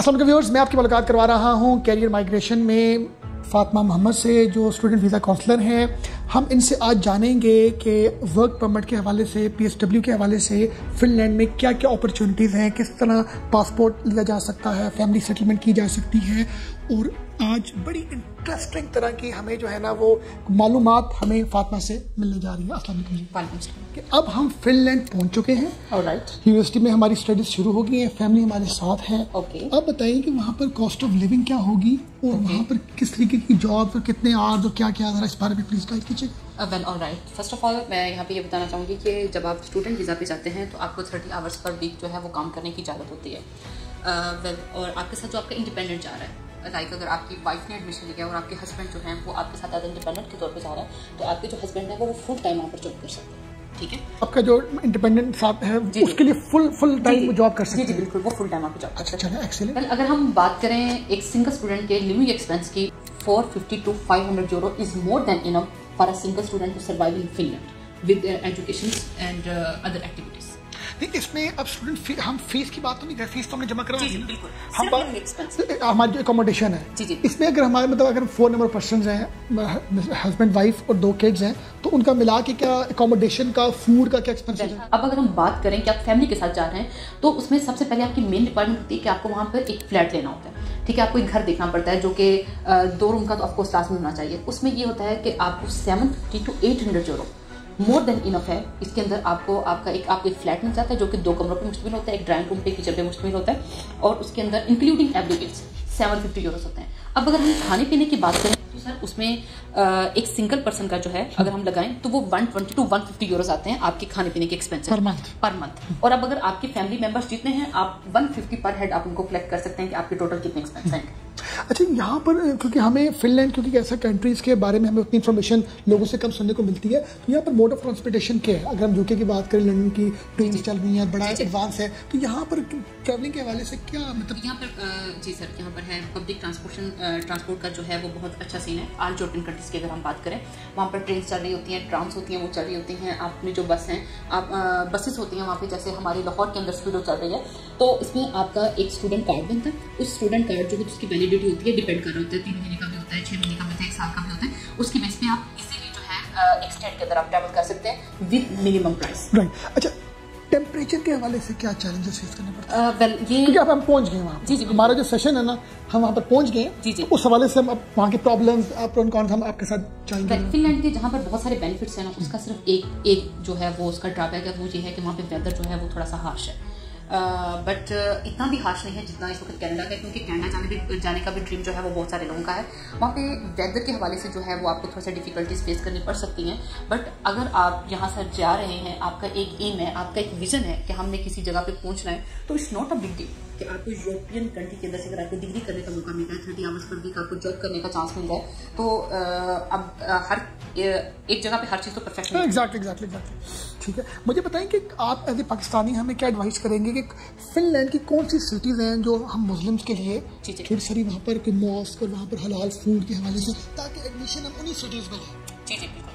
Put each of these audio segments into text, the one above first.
अस्सलाम वालेकुम व्यूअर्स, मैं आपकी मुलाकात करवा रहा हूं कैरियर माइग्रेशन में फातिमा मोहम्मद से, जो स्टूडेंट वीज़ा काउंसलर हैं। हम इनसे आज जानेंगे कि वर्क परमिट के हवाले से, PSW के हवाले से फ़िनलैंड में क्या क्या अपॉर्चुनिटीज़ हैं, किस तरह पासपोर्ट लिया जा सकता है, फैमिली सेटलमेंट की जा सकती है। और आज बड़ी इंटरेस्टिंग तरह की हमें जो है ना वो मालूमात हमें फातिमा से मिलने जा रही है। अस्सलाम वालेकुम जी। कि अब हम फ़िनलैंड पहुंच चुके हैं। ऑलराइट। यूनिवर्सिटी में हमारी स्टडीज शुरू हो गई हैं, फैमिली हमारे साथ है। ओके। अब बताइए कि वहाँ पर कॉस्ट ऑफ लिविंग क्या होगी और वहाँ पर किस तरीके की जॉब और कितने आवर्स और क्या क्या, इस बारे में प्लीज गाइड कीजिए। Well alright, first of all मैं यहाँ पे ये बताना चाहूँगी कि जब आप स्टूडेंट वीज़ा पे जाते हैं तो आपको 30 आवर्स पर वीक जो है वो काम करने की इजाज़त होती है। और आपके साथ जो आपका इंडिपेंडेंट जा रहा है, लाइक अगर आपकी वाइफ ने एडमिशन लिया और आपके हस्बैंड जो हैं वो आपके साथ एज इंडिपेंडेंट के तौर पे जा रहा है, तो आपके जो हस्बैंड है वो फुल टाइम वहाँ पर जॉब कर सकते हैं। ठीक है, आपका जो इंडिपेंडेंट साथ है उसके लिए फुल टाइम जॉब कर सकते हैं। जी बिल्कुल, वो फुल टाइम आप जॉब कर सकते हैं। एक्सीलेंट। अगर हम बात करें एक सिंगल स्टूडेंट के लिविंग एक्सपेंस की, 450 to 500 euro इज more than enough for a single student to survive in Finland with their education and other activities. इसमें अब स्टूडेंट हम फीस की बात तो नहीं कर, फीस तो हमने जमा करवाई है, बिल्कुल। हम हमारी जो अकोमोडेशन है जी। इसमें अगर हमारे मतलब अगर 4 नंबर पर्सन हैं, हस्बैंड वाइफ और 2 किड्स हैं, तो उनका मिला के क्या अकोमोडेशन का, फूड का क्या एक्सपेंस है? अब अगर हम बात करें कि आप फैमिली के साथ जा रहे हैं तो उसमें सबसे पहले आपकी मेन रिक्वायरमेंट होती है कि आपको वहाँ पर एक फ्लैट लेना होता है। ठीक है, आपको एक घर देखना पड़ता है जो कि 2 रूम का तो ऑफकोर्स लास्ट में होना चाहिए। उसमें ये होता है कि आपको 750 to 800 euro more than enough है। इसके अंदर आपको आपको एक फ्लैट मिल जाता है जो कि 2 कमरों पे मुश्तमिल होता है, एक ड्राइंग रूम पे, किचन पे मुश्तमिल होता है, और उसके अंदर इंक्लूडिंग एवरी बिल्स 750 euros होते हैं। अब अगर हम खाने पीने की बात करें तो सर उसमें एक सिंगल पर्सन का जो है अगर हम लगाएं तो वो 120 to 150 euros आते हैं आपके खाने पीने के एक्सपेंस पर मंथ। और अब अगर आपके फैमिली मेंबर्स जितने हैं, आप 150 पर हेड आप उनको कलेक्ट कर सकते हैं कि आपके टोटल कितने एक्सपेंस हैं। अच्छा, यहाँ पर क्योंकि हमें फिनलैंड, क्योंकि ऐसा कंट्रीज़ के बारे में हमें उतनी इन्फॉर्मेशन लोगों से कम सुनने को मिलती है, तो यहाँ पर मोड ऑफ ट्रांसपोर्टेशन क्या है? अगर हम यूके की बात करें, लंदन की ट्रेन चल रही है, बड़ा एडवांस है, तो यहाँ पर ट्रैवलिंग के हवाले से क्या मतलब? यहाँ पर जी सर, यहाँ पर है पब्लिक ट्रांसपोर्ट का जो है वो बहुत अच्छा सीन है। ऑल यूरोपियन कंट्रीज़ की अगर हम बात करें, वहाँ पर ट्रेन चल रही होती हैं, ट्राम्स होती हैं, वो चल रही होती हैं। अपनी जो बस हैं, आप बसेस होती हैं वहाँ पे, जैसे हमारी लाहौर के अंदर स्पीडो चल रही है, तो इसमें आपका एक स्टूडेंट कार्ड बनता है। उस स्टूडेंट कार्ड जो है उसकी वैलिडिटी होती है, डिपेंड कर रहा होता है, 3 महीने का भी होता है, 6 महीने का भी होता है, 1 साल का भी होता है। उसकी बेस पे आप इजीली जो है एक स्टेट के अंदर आप ट्रैवल कर सकते हैं विद मिनिमम प्राइस। राइट। अच्छा, टेम्परेचर के हवाले से क्या चैलेंजेस फेस करने पड़ते हैं? वेल ये क्योंकि अब हम पहुंच गए वहाँ। जी, हमारा जो सेशन है ना, हम वहाँ पर पहुंच गए। जी। उस हवाले से हम अब वहाँ के प्रॉब्लम्स, प्रो एंड कॉन्स हम आपके साथ जाएंगे। फिनलैंड के जहाँ पर बहुत सारे बेनिफिट्स हैं ना, उसका सिर्फ एक जो है वो उसका ड्रॉबैक है, वो ये है कि वहाँ पे वेदर जो है वो थोड़ा सा हार्श है। बट इतना भी हार्श नहीं है जितना इस वक्त कनाडा का है, क्योंकि कनाडा जाने का भी ड्रीम जो है वो बहुत सारे लोगों का है। वहाँ पे वेदर के हवाले से जो है वो आपको थोड़ा सा डिफिकल्टीज फेस करनी पड़ सकती हैं। बट अगर आप यहाँ से जा रहे हैं, आपका एक एम है, आपका एक विजन है कि हमने किसी जगह पे पहुँचना है, तो it's not a big deal कि आपको यूरोपियन कंट्री के अंदर से अगर आपको डिग्री करने का मौका मिलता है, 30 आवर्स पर वीक आपको जॉब करने का चांस मिल जाए, तो अब हर एक जगह पे हर चीज़ तो परफेक्ट नहीं है। एग्जैक्टली। ठीक है, मुझे बताएं कि आप एज ए पाकिस्तानी हमें क्या एडवाइस करेंगे कि फिनलैंड की कौन सी सिटीज़ हैं जो हम मुस्लिम्स के लिए थोड़ी सारी वहाँ पर कोई मॉस्क और वहाँ पर हलाल फूड के हवाले से, ताकि एडमिशन हम उन्हीं सिटीज़ में लें? जी बिल्कुल।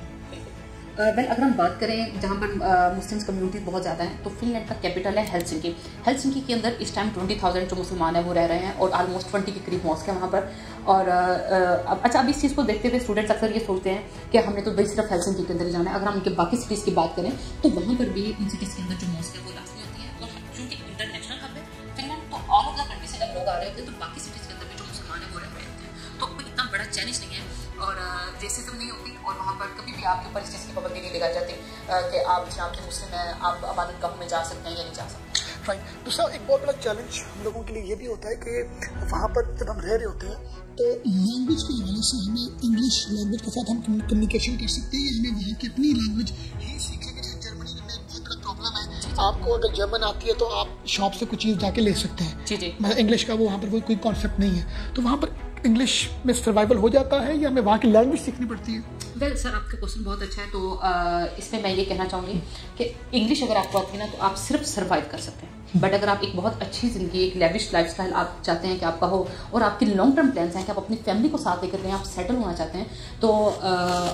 वेल अगर हम बात करें जहाँ पर मुस्लिम्स कम्युनिटी बहुत ज़्यादा है, तो फिनलैंड का कैपिटल है हेलसिंकी। हेलसिंकी के अंदर इस टाइम 20,000 जो मुसलमान है वो रह रहे हैं, और ऑलमोस्ट 20 के करीब मॉस्क है वहाँ पर। और अच्छा, अब इस चीज़ को देखते हुए स्टूडेंट्स अक्सर ये सोचते हैं कि हमने तो भाई सिर्फ हेलसिंकी के अंदर जाना है। अगर हम इनके बाकी सिटीज़ की बात करें तो वहाँ पर भी इन सिटीज़ के अंदर जो मॉस्क है वो लाजमी होती है। और चूँकि इंटरनेशनल हब है फिनलैंड, तो ऑल ऑफ द कंट्री से जब लोग आ रहे होते हैं तो बाकी सिटीज़ के अंदर भी जो मुसलमान है वो रह रहे होते हैं, तो कोई इतना बड़ा चैलेंज नहीं है और रेसिज्म नहीं होती। और वहाँ पर कभी भी आपके ऊपर इस चीज़ की पाबंदी नहीं लगाई जाती कि आप जनाब के मुस्लिम हैं, आप इबादत गाहों में जा सकते हैं या नहीं जा सकते। राइट। दूसरा एक बहुत बड़ा चैलेंज हम लोगों के लिए ये भी होता है कि वहाँ पर जब हम रह रहे होते हैं तो लैंग्वेज के हवाले से हमें इंग्लिश लैंग्वेज के साथ हम कम्युनिकेशन कर सकते हैं, या हमें वहाँ की अपनी लैंग्वेज ही सीखने के लिए? जर्मनी में बहुत बड़ा प्रॉब्लम है, आपको अगर जर्मन आती है तो आप शॉप से कुछ चीज़ जाके ले सकते हैं। जी। मतलब इंग्लिश का वो वहाँ पर कोई कॉन्सेप्ट नहीं है, तो वहाँ पर इंग्लिश में सर्वाइवल हो जाता है या हमें वहाँ की लैंग्वेज सीखनी पड़ती है? वेल सर, आपका क्वेश्चन बहुत अच्छा है। तो इसमें मैं ये कहना चाहूँगी कि इंग्लिश अगर आपको आती है ना तो आप सिर्फ सर्वाइव कर सकते हैं। बट अगर आप एक बहुत अच्छी जिंदगी, एक लेविश लाइफस्टाइल आप चाहते हैं कि आपका हो, और आपके लॉन्ग टर्म प्लान्स हैं कि आप अपनी फैमिली को साथ लेकर आप सेटल होना चाहते हैं, तो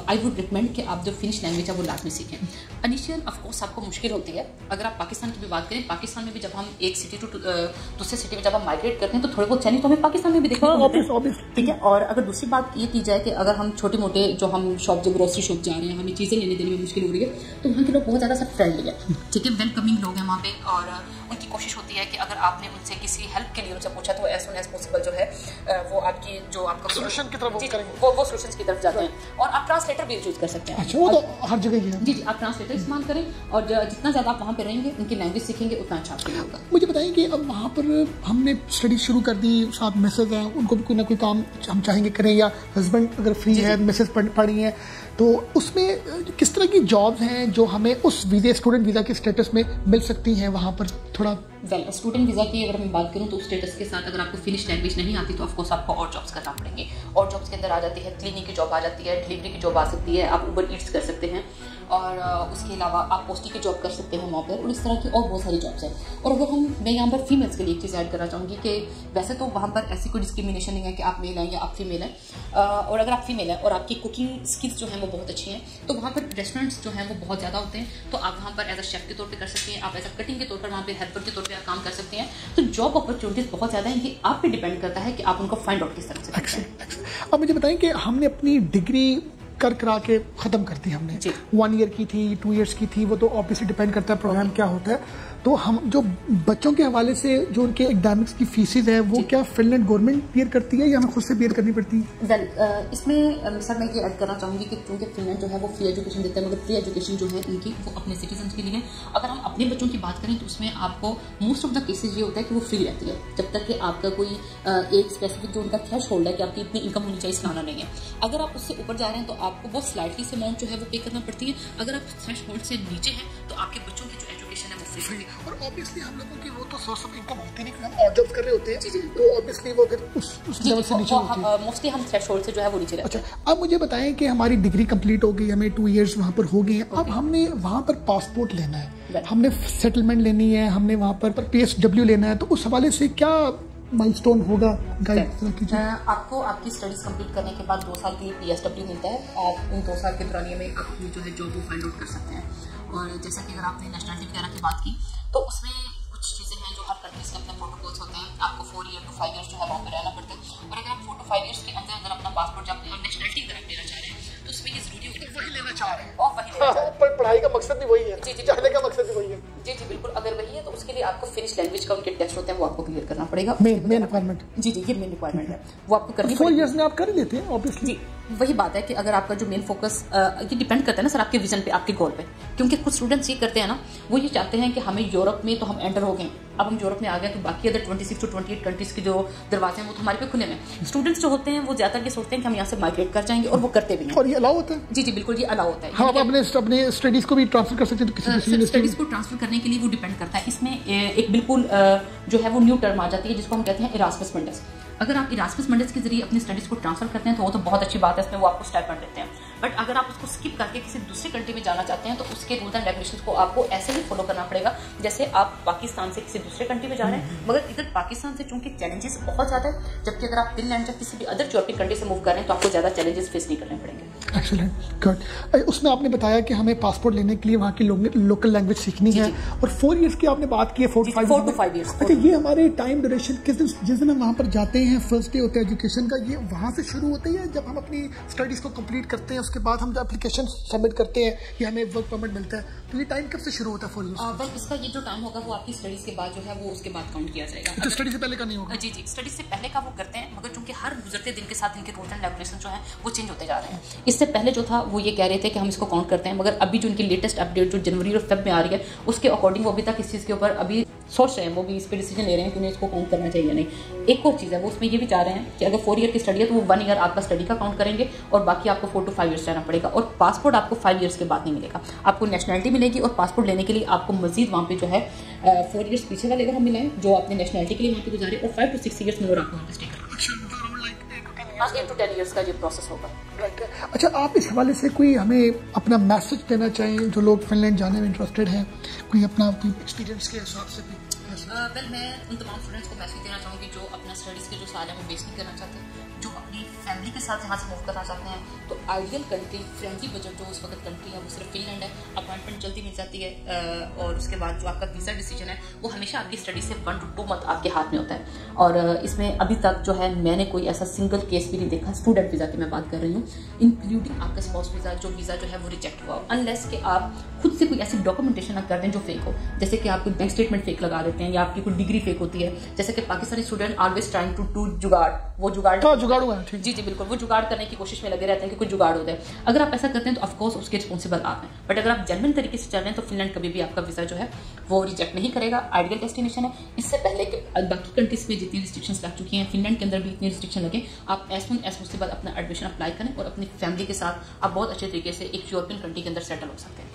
आई वुड रिकमेंड कि आप जो फिनिश लैंग्वेज है वो लाजमी सीखें। इनिशियल ऑफकोर्स आपको मुश्किल होती है। अगर आप पाकिस्तान की भी बात करें, पाकिस्तान में भी जब हम एक सिटी टू दूसरे सिटी में जब हम माइग्रेट करते हैं तो थोड़े बहुत चैलेंज तो हमें पाकिस्तान में भी देखने को मिलते हैं, ठीक है। और अगर दूसरी बात ये की जाए कि अगर हम छोटे मोटे जो हम शॉप, जो ग्रोसरी शॉप जा रहे हैं, हमें चीज़ें लेने देने में मुश्किल हो रही है, तो वहाँ के लोग बहुत ज़्यादा सब फ्रेंडली है, ठीक है, वेलकमिंग लोग हैं वहाँ पे। और उनकी कोशिश होती है कि अगर आपने उनसे किसी हेल्प के लिए उनसे पूछा तो एज सुन एज पॉसिबल जो है वो आपकी जो आपका सोल्यूशन की तरफ वो सोल्यूशन की तरफ जाते हैं। और आप ट्रांसलेटर भी यूज कर सकते हैं। अच्छा, वो तो हर जगह ही है। जी, आप ट्रांसलेटर इस्तेमाल करें, और जितना ज़्यादा आप वहाँ पे रहेंगे, उनकी लैंग्वेज सीखेंगे, उतना अच्छा आपके लिए होगा। मुझे बताइए कि अब वहाँ पर हमने स्टडी शुरू कर दी, साथ मिसेज हैं, उनको भी कोई ना कोई काम हम चाहेंगे करें, या हस्बैंड अगर फ्री है, मिसेज पढ़ी है, तो उसमें किस तरह की जॉब्स हैं जो हमें उस वीज़ा, स्टूडेंट वीज़ा के स्टेटस में मिल सकती हैं वहाँ पर? थोड़ा स्टूडेंट वीज़ा की अगर मैं बात करूँ तो स्टेटस के साथ अगर आपको फिनिश लैंग्वेज नहीं आती तो ऑफकोर्स आपको और जॉब्स करना पड़ेंगे। और जॉब्स के अंदर आ जाती है क्लीनिंग की जॉब, आ जाती है डिलीवरी की जॉब आ सकती है, आप उबर ईट्स कर सकते हैं, और उसके अलावा आप पोस्टी की जॉब कर सकते हैं वहाँ पर, और इस तरह की और बहुत सारी जॉब्स हैं। और अगर मैं यहाँ पर फीमेल्स के लिए एक चीज़ ऐड करना चाहूँगी कि वैसे तो वहाँ पर ऐसी कोई डिस्क्रिमिनेशन नहीं है कि आप मेल हैं या आप फीमेल हैं, और अगर आप फीमेल हैं और आपकी कुकिंग स्किल्स जो हैं वो बहुत अच्छी हैं, तो वहाँ पर रेस्टोरेंट्स जो हैं वो बहुत ज़्यादा होते हैं, तो आप वहाँ पर एज अ शेफ के तौर पर कर सकती हैं, आप एज अ कटिंग के तौर पर वहाँ पर हेल्पर के तौर पर काम कर सकते हैं। तो जॉब अपॉर्चुनिटीज बहुत ज़्यादा हैं, ये आप पे डिपेंड करता है कि आप उनको फाइंड आउट किस तरह से करते हैं। अब मुझे बताएं कि हमने अपनी डिग्री करा के ख़त्म कर दी, हमने 1 ईयर की थी, 2 ईयर्स की थी, वो तो ऑब्वियसली डिपेंड करता है प्रोग्राम क्या होता है। तो हम जो बच्चों के हवाले से जो उनके एकेडमिक्स की फीसेज है वो क्या फिनलैंड गवर्नमेंट पेयर करती है या हमें खुद से पेयर करनी पड़ती है? वेल इसमें सर मैं ये ऐड करना चाहूँगी कि क्योंकि फिनलैंड जो है वो फ्री एजुकेशन देता है, मगर फ्री एजुकेशन जो है इनकी वो अपने सिटीजन के लिए। अगर हम अपने बच्चों की बात करें तो उसमें आपको मोस्ट ऑफ द केसेज ये होता है कि वो फ्री रहती है, जब तक कि आपका कोई एक स्पेसिफिक जो उनका थ्रेश होल्ड है कि आपकी इतनी इनकम होनी चाहिए, सालाना नहीं है। अगर आप उससे ऊपर जा रहे हैं तो आपको बहुत स्लाइटली से अमाउंट जो है वो पे करना पड़ती है। अगर आप थ्रेश होल्ड से नीचे हैं तो आपके बच्चों की जो एजुकेशन है वो फ्री है। और ऑब्वियसली हम लोगों की वो तो सोर्स ऑफ इनकम होती नहीं, हम और जॉब्स कर रहे होते हैं, तो ऑब्वियसली वो फिर उस लेवल से नीचे होती है। मोस्टली हम थ्रेशोल्ड से जो है वो नीचे रहते हैं। अच्छा, अब मुझे बताएं कि हमारी डिग्री कंप्लीट हो गई, हमें 2 इयर्स वहाँ पर हो गए हैं, अब हमने वहाँ पर पासपोर्ट लेना है, हमने सेटलमेंट लेनी है, हमने वहाँ पर PSW लेना है, तो उस हवाले से क्या माइलस्टोन होगा? आपको आपकी स्टडीज कंप्लीट करने के बाद 2 साल के लिए PSW मिलता है। आप उन 2 साल के दौरान में अपनी जो है जॉब वो फाइंड आउट कर सकते हैं। और जैसा कि अगर आपने नेशनलिटी वगैरह की बात की तो उसमें कुछ चीज़ें हैं जो हर कंट्रीज के अपने प्रोटोकॉल्स होते हैं। आपको 4 ईयर to 5 ईयर्स जो है वहाँ पर रहना पड़ता है, और अगर आप 4 to 5 ईयर्स के अंदर अंदर अपना पासपोर्ट जब नेशनलिटी अगर आप लेना चाह रहे हैं तो उसमें ये जरूरी होता है वही लेना चाह रहे हैं, और वही लेना चाह रहे हैं। पढ़ाई का मकसद भी वही है, जी जाने का मकसद भी वही है। जी बिल्कुल, अगर वही है तो उसके लिए आपको फिनिश लैंग्वेज का उनके टेस्ट होते हैं वो आपको क्लियर करना पड़ेगा। मेन रिक्वायरमेंट, जी ये मेन रिक्वायरमेंट है, वो आपको करनी 4 इयर्स में आप कर लेते हैं ऑब्वियसली। जी वही बात है कि अगर आपका जो मेन फोकस ये डिपेंड करता है ना सर आपके विजन पे, आपके गोल पे, क्योंकि कुछ स्टूडेंट्स ये करते हैं ना, वो ये चाहते हैं कि हमें यूरोप में तो हम एंटर हो गए, अब हम यूरोप में आ गए तो बाकी अदर 26 to 28 कंट्रीज के जो दरवाजे हैं वो तो हमारे पे खुले हैं। स्टूडेंट्स जो होते हैं वो ज्यादातर ये सोचते हैं कि हम यहाँ से माइग्रेट कर जाएंगे, और वो करते भी हैं। और ये अलाउ होता है? जी बिल्कुल, ये अलाउ होता है। हाँ, आप अपने स्टडीज को भी ट्रांसफर कर सकते हैं, तो किसी स्टडीज को ट्रांसफर करने के लिए वो डिपेंड करता है। इसमें एक बिल्कुल जो है वो न्यू टर्म आ जाती है जिसको हम कहते हैं इरास्मस मंडस। अगर आप इरास्मस मंडस के जरिए अपनी स्टडीज को ट्रांसफर करते हैं तो वो तो बहुत अच्छी बात है, इसमें वो आपको स्टाइपेंड देते हैं। बट अगर आप उसको स्किप करके किसी दूसरी कंट्री में जाना चाहते हैं तो उसके रूल्स एंड रेगुलेशंस को आपको ऐसे ही फॉलो करना पड़ेगा जैसे आप पाकिस्तान से किसी दूसरे कंट्री में जा रहे हैं। मगर इधर पाकिस्तान से चूंकि चैलेंजेस बहुत ज्यादा है, जबकि अगर आप फिनलैंड या किसी भी अदर यूरोपियन कंट्री से मूव कर रहे हैं तो आपको ज्यादा चैलेंजेस फेस नहीं करने पड़ेंगे। Excellent, good. उसमें आपने बताया कि हमें पासपोर्ट लेने के लिए वहाँ की लोकल लैंग्वेज सीखनी है, और 4 इयर्स की आपने बात की है, 4 to 5 ईयर्स। अच्छा, ये हमारे टाइम ड्यूरेशन जिस दिन हम वहाँ पर जाते हैं, फर्स्ट डे होता है एजुकेशन का, ये वहाँ से शुरू होता है जब हम अपनी स्टडीज को कंप्लीट करते हैं उसके बाद हम जब एप्लीकेशन सबमिट करते हैं या हमें वर्क परमिट मिलता है, तो ये टाइम कब से शुरू होता है 4 इयर्स? बस इसका ये जो टाइम होगा वो आपकी स्टडीज के बाद जो है वो उसके बाद काउंट किया जाएगा। तो स्टडी से पहले का नहीं होगा? जी स्टडीज से पहले का वो करते हैं, मगर चूंकि हर गुजरते दिन के साथ इनके रूल्स एंड रेगुलेशन जो है वो चेंज होते जा रहे हैं। इससे पहले जो था वो ये कह रहे थे कि हम इसको काउंट करते हैं, मगर अभी जो इनकी लेटेस्ट अपडेट जो जनवरी और फेब में आ रही है उसके अकॉर्डिंग वो अभी तक इस चीज़ के ऊपर अभी सोच रहे हैं, वो भी इस पर डिसीजन ले रहे हैं कि उन्हें इसको काउंट करना चाहिए या नहीं। एक और चीज़ है वो उसमें ये भी चाह रहे हैं कि अगर 4 ईयर की स्टडी है तो वो 1 ईयर आपका स्टडी का काउंट करेंगे और बाकी आपको 4 to 5 ईयर्स रहना पड़ेगा, और पासपोर्ट आपको 5 ईयर्स के बाद नहीं मिलेगा, आपको नेशनलिटी मिलेगी। और पासपोर्ट लेने के लिए आपको मजीद वहाँ पे जो है 4 ईयर्स पीछे वाले अगर हम मिलाएं जो आपने नेशनलिटी के लिए वहाँ पे गुजारे, और 5 to 6 ईयर्स मोर आपको वहाँ पे स्टे करना। 8 to 10 ईयर्स का ये प्रोसेस होगा। अच्छा, आप इस हवाले से कोई हमें अपना मैसेज देना चाहें जो लोग फिनलैंड जाने में इंटरेस्टेड हैं, कोई अपना कोई एक्सपीरियंस के हिसाब से भी? वेल मैं उन तमाम स्टूडेंट्स को मैसेज देना चाहूँगी जो अपना स्टडीज़ के जो साल है वो वेस्ट नहीं करना चाहते, जो अपनी फैमिली के साथ यहाँ से मूव करना चाहते हैं। तो आइडियल कंट्री फ्रेंडली बजट जो उस वक्त कंट्री है वो सिर्फ फिनलैंड है। अपॉइंटमेंट जल्दी मिल जाती है और उसके बाद जो आपका वीज़ा डिसीजन है वो हमेशा आपकी स्टडी से 1 to 2 मंथ आपके हाथ में होता है। और इसमें अभी तक जो है मैंने कोई ऐसा सिंगल केस भी नहीं देखा स्टूडेंट वीज़ा की मैं बात कर रही हूँ, इंक्लूडिंग आपका स्पाउस वीज़ा जो है वो रिजेक्ट हुआ, अनलेस कि आप खुद से कोई ऐसी डॉक्यूमेंटेशन ना कर दें जो फेक हो। जैसे कि आप कोई बैंक स्टेटमेंट फेक लगा देते हैं या आपकी कोई डिग्री फेक होती है। जैसे कि Pakistani student always trying to jugaad, वो जुगाड़ हुआ है। जी बिल्कुल, वो जुगाड़ करने की कोशिश में लगे रहते हैं कि कोई जुगाड़ हो जाए। अगर आप ऐसा करते हैं तो ऑफकोर्स उसके रिस्पॉन्सिबल आप हैं, बट अगर आप जेन्युइन तरीके से चल रहे हैं तो फिनलैंड कभी भी आपका वीज़ा जो है वो रिजेक्ट नहीं करेगा। आइडियल डेस्टिनेशन है। इससे पहले कि बाकी कंट्रीज में जितनी रिस्ट्रिक्शंस लग चुकी हैं, फिनलैंड के अंदर भी इतनी रिस्ट्रिक्शन लगे, आप एज सुन एज पॉसिबल अपना एडमिशन अप्लाई करें और अपनी फैमिली के साथ आप बहुत अच्छे तरीके से एक यूरोपियन कंट्री के अंदर सेटल हो सकते हैं।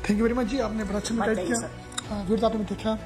थैंक यू वेरी मच जी, आपने बड़ा अच्छा गाइड किया। आपने देखा